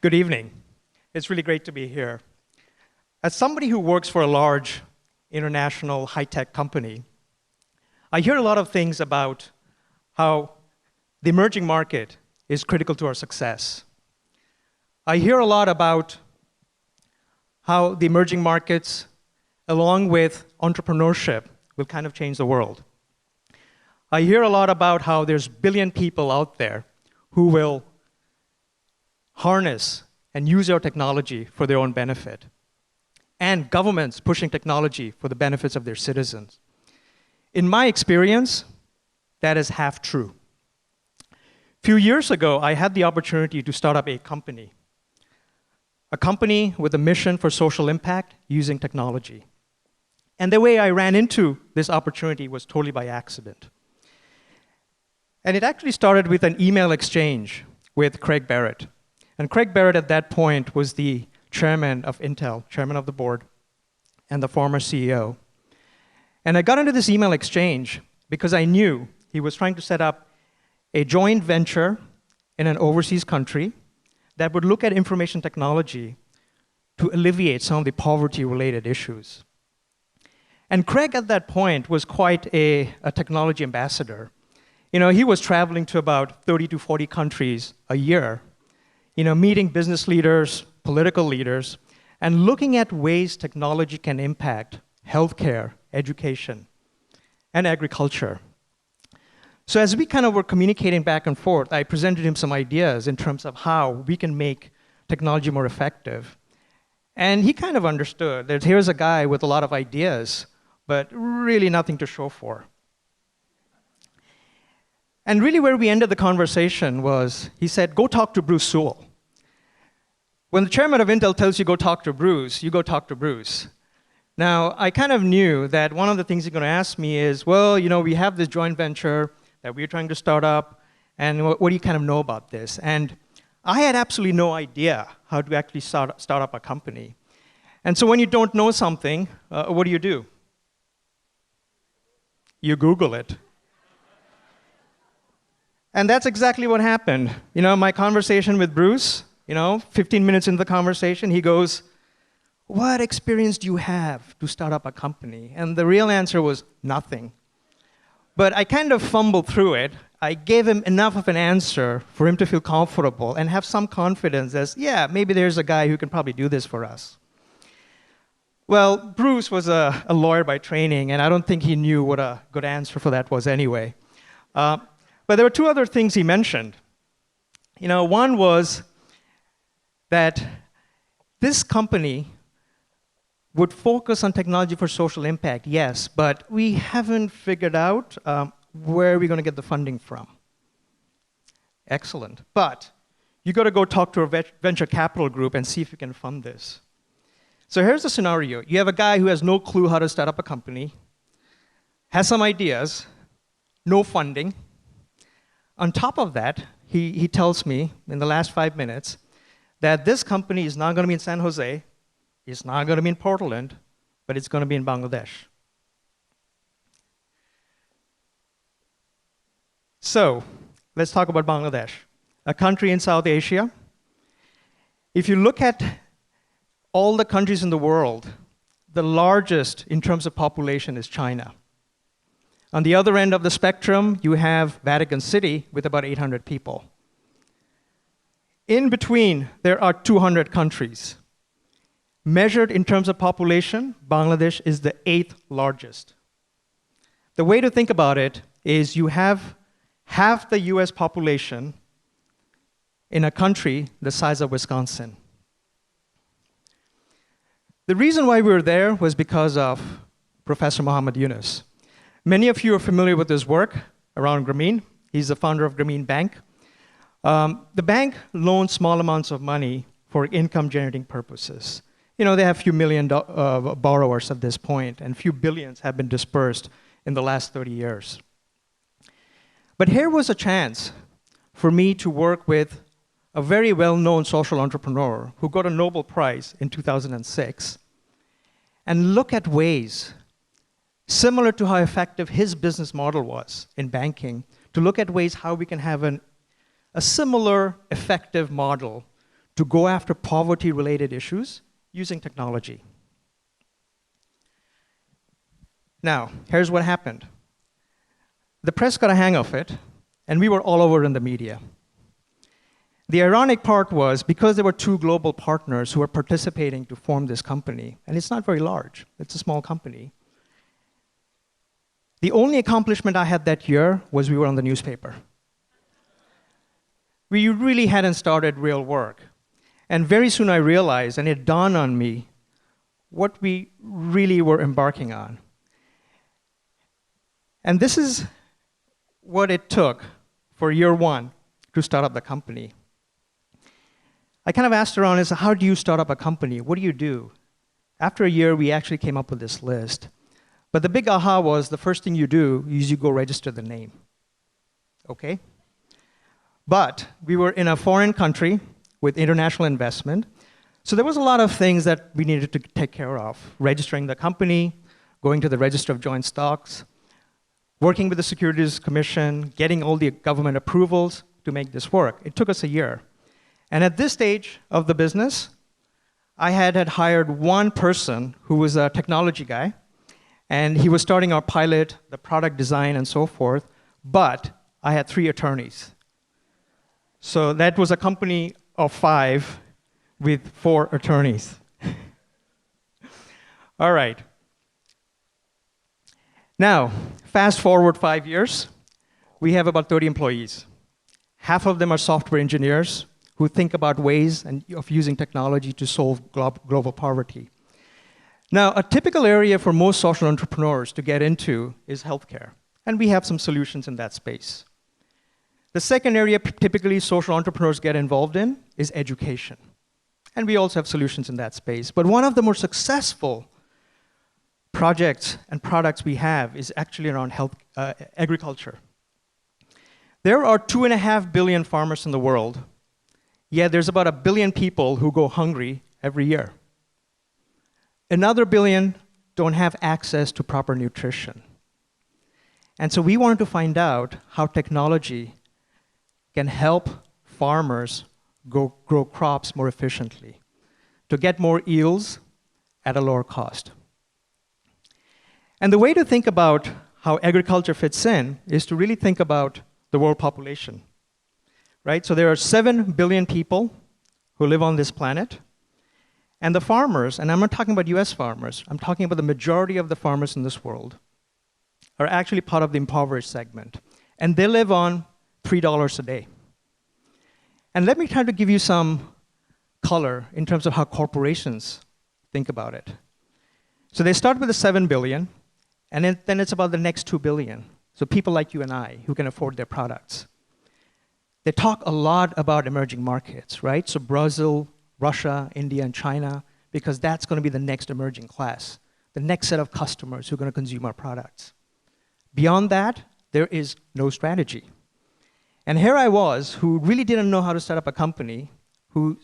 Good evening. It's really great to be here. As somebody who works for a large international high-tech company, I hear a lot of things about how the emerging market is critical to our success. I hear a lot about how the emerging markets, along with entrepreneurship, will kind of change the world. I hear a lot about how there's a billion people out there who will harness and use our technology for their own benefit, and governments pushing technology for the benefits of their citizens. In my experience, that is half true. A few years ago, I had the opportunity to start up a company with a mission for social impact using technology. And the way I ran into this opportunity was totally by accident. And it actually started with an email exchange with Craig Barrett. And Craig Barrett at that point was the chairman of Intel, chairman of the board, and the former CEO. And I got into this email exchange because I knew he was trying to set up a joint venture in an overseas country that would look at information technology to alleviate some of the poverty-related issues. And Craig at that point was quite a technology ambassador. You know, he was traveling to about 30 to 40 countries a year, meeting business leaders, political leaders, and looking at ways technology can impact healthcare, education, and agriculture. So as we kind of were communicating back and forth, I presented him some ideas in terms of how we can make technology more effective. And he kind of understood that here's a guy with a lot of ideas, but really nothing to show for. And really where we ended the conversation was, he said, go talk to Bruce Sewell. When the chairman of Intel tells you go talk to Bruce, you go talk to Bruce. Now, I kind of knew that one of the things he's going to ask me is, well, we have this joint venture that we're trying to start up, and what do you kind of know about this? And I had absolutely no idea how to actually start up a company. And so when you don't know something, what do? You Google it. And that's exactly what happened. My conversation with Bruce, 15 minutes into the conversation, he goes, what experience do you have to start up a company? And the real answer was nothing. But I kind of fumbled through it. I gave him enough of an answer for him to feel comfortable and have some confidence as, yeah, maybe there's a guy who can probably do this for us. Well, Bruce was a lawyer by training, and I don't think he knew what a good answer for that was anyway. But there were two other things he mentioned. One was that this company would focus on technology for social impact, yes, but we haven't figured out where we're going to get the funding from. Excellent. But you got to go talk to a venture capital group and see if you can fund this. So here's the scenario. You have a guy who has no clue how to start up a company, has some ideas, no funding. On top of that, he tells me in the last 5 minutes that this company is not going to be in San Jose, it's not going to be in Portland, but it's going to be in Bangladesh. So, let's talk about Bangladesh, a country in South Asia. If you look at all the countries in the world, the largest in terms of population is China. On the other end of the spectrum, you have Vatican City with about 800 people. In between, there are 200 countries. Measured in terms of population, Bangladesh is the 8th largest. The way to think about it is you have half the US population in a country the size of Wisconsin. The reason why we were there was because of Professor Muhammad Yunus. Many of you are familiar with his work around Grameen. He's the founder of Grameen Bank. The bank loans small amounts of money for income-generating purposes. They have a few million borrowers at this point, and a few billions have been dispersed in the last 30 years. But here was a chance for me to work with a very well-known social entrepreneur who got a Nobel Prize in 2006, and look at ways, similar to how effective his business model was in banking, to look at ways how we can have a similar effective model to go after poverty-related issues using technology. Now, here's what happened. The press got a hang of it, and we were all over in the media. The ironic part was, because there were two global partners who were participating to form this company, and it's not very large, it's a small company, the only accomplishment I had that year was we were on the newspaper. We really hadn't started real work. And very soon I realized, and it dawned on me, what we really were embarking on. And this is what it took for year one to start up the company. I kind of asked around, how do you start up a company? What do you do? After a year, we actually came up with this list. But the big aha was, the first thing you do is you go register the name. Okay? But we were in a foreign country with international investment, so there was a lot of things that we needed to take care of. Registering the company, going to the Register of Joint Stocks, working with the Securities Commission, getting all the government approvals to make this work. It took us a year. And at this stage of the business, I had hired one person who was a technology guy, and he was starting our pilot, the product design, and so forth, but I had 3 attorneys. So that was a company of 5 with 4 attorneys. All right. Now, fast forward 5 years, we have about 30 employees. Half of them are software engineers who think about ways of using technology to solve global poverty. Now, a typical area for most social entrepreneurs to get into is healthcare, and we have some solutions in that space. The second area typically social entrepreneurs get involved in is education, and we also have solutions in that space. But one of the more successful projects and products we have is actually around agriculture. There are 2.5 billion farmers in the world, yet there's about 1 billion people who go hungry every year. Another 1 billion don't have access to proper nutrition. And so we wanted to find out how technology can help farmers grow crops more efficiently, to get more yields at a lower cost. And the way to think about how agriculture fits in is to really think about the world population, right? So there are 7 billion people who live on this planet, and the farmers, and I'm not talking about US farmers, I'm talking about the majority of the farmers in this world, are actually part of the impoverished segment, and they live on $3 a day. And let me try to give you some color in terms of how corporations think about it. So they start with the 7 billion, and then it's about the next 2 billion. So people like you and I who can afford their products. They talk a lot about emerging markets, right? So Brazil, Russia, India, and China, because that's going to be the next emerging class, the next set of customers who are going to consume our products. Beyond that, there is no strategy. And here I was, who really didn't know how to set up a company, who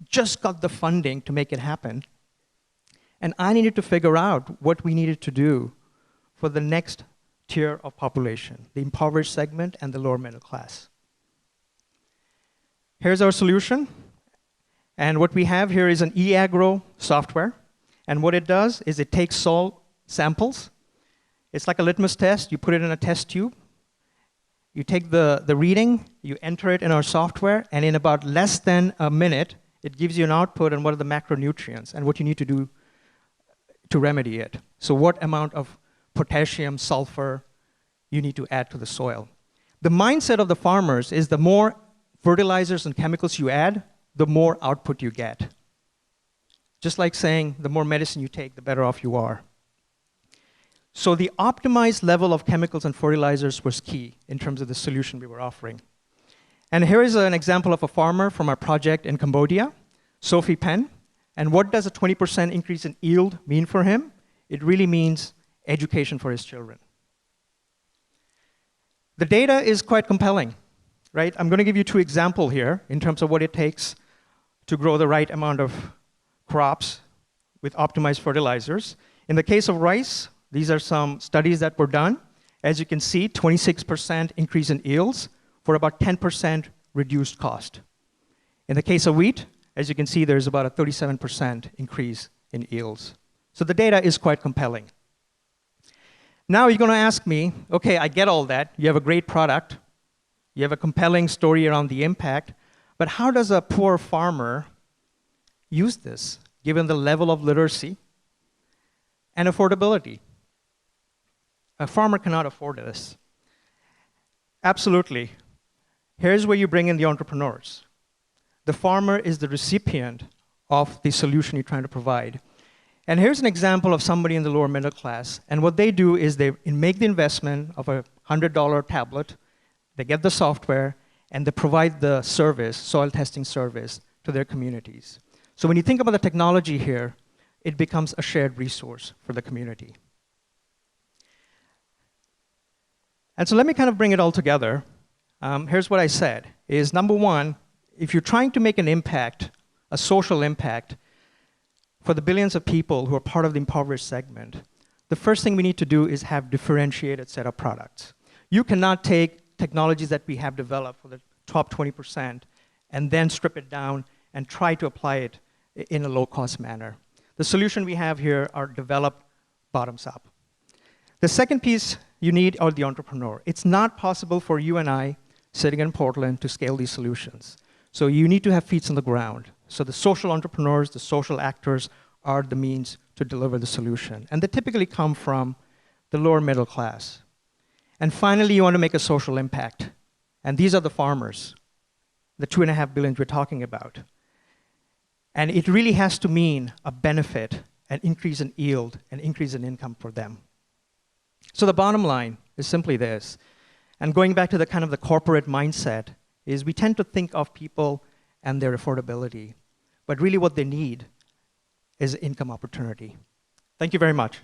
just got the funding to make it happen, and I needed to figure out what we needed to do for the next tier of population, the impoverished segment and the lower middle class. Here's our solution. And what we have here is an e-agro software. And what it does is it takes soil samples. It's like a litmus test. You put it in a test tube. You take the reading, you enter it in our software, and in about less than a minute, it gives you an output on what are the macronutrients and what you need to do to remedy it. So what amount of potassium, sulfur you need to add to the soil. The mindset of the farmers is the more fertilizers and chemicals you add, the more output you get. Just like saying the more medicine you take, the better off you are. So the optimized level of chemicals and fertilizers was key in terms of the solution we were offering. And here is an example of a farmer from our project in Cambodia, Sophie Pen. And what does a 20% increase in yield mean for him? It really means education for his children. The data is quite compelling, right? I'm going to give you 2 examples here in terms of what it takes to grow the right amount of crops with optimized fertilizers. In the case of rice, these are some studies that were done. As you can see, 26% increase in yields for about 10% reduced cost. In the case of wheat, as you can see, there's about a 37% increase in yields. So the data is quite compelling. Now you're going to ask me, okay, I get all that. You have a great product. You have a compelling story around the impact. But how does a poor farmer use this, given the level of literacy and affordability? A farmer cannot afford this. Absolutely. Here's where you bring in the entrepreneurs. The farmer is the recipient of the solution you're trying to provide. And here's an example of somebody in the lower middle class. And what they do is they make the investment of a $100 tablet, they get the software, and they provide the service, soil testing service, to their communities. So when you think about the technology here, it becomes a shared resource for the community. And so let me kind of bring it all together. Here's what I said, is number one, if you're trying to make an impact, a social impact, for the billions of people who are part of the impoverished segment, the first thing we need to do is have differentiated set of products. You cannot take technologies that we have developed for the top 20% and then strip it down and try to apply it in a low-cost manner. The solution we have here are developed bottoms up. The second piece you need are the entrepreneur. It's not possible for you and I, sitting in Portland, to scale these solutions. So you need to have feet on the ground. So the social entrepreneurs, the social actors are the means to deliver the solution. And they typically come from the lower middle class. And finally, you want to make a social impact. And these are the farmers, the 2.5 billion we're talking about. And it really has to mean a benefit, an increase in yield, an increase in income for them. So the bottom line is simply this. And going back to the kind of the corporate mindset, is we tend to think of people and their affordability. But really what they need is income opportunity. Thank you very much.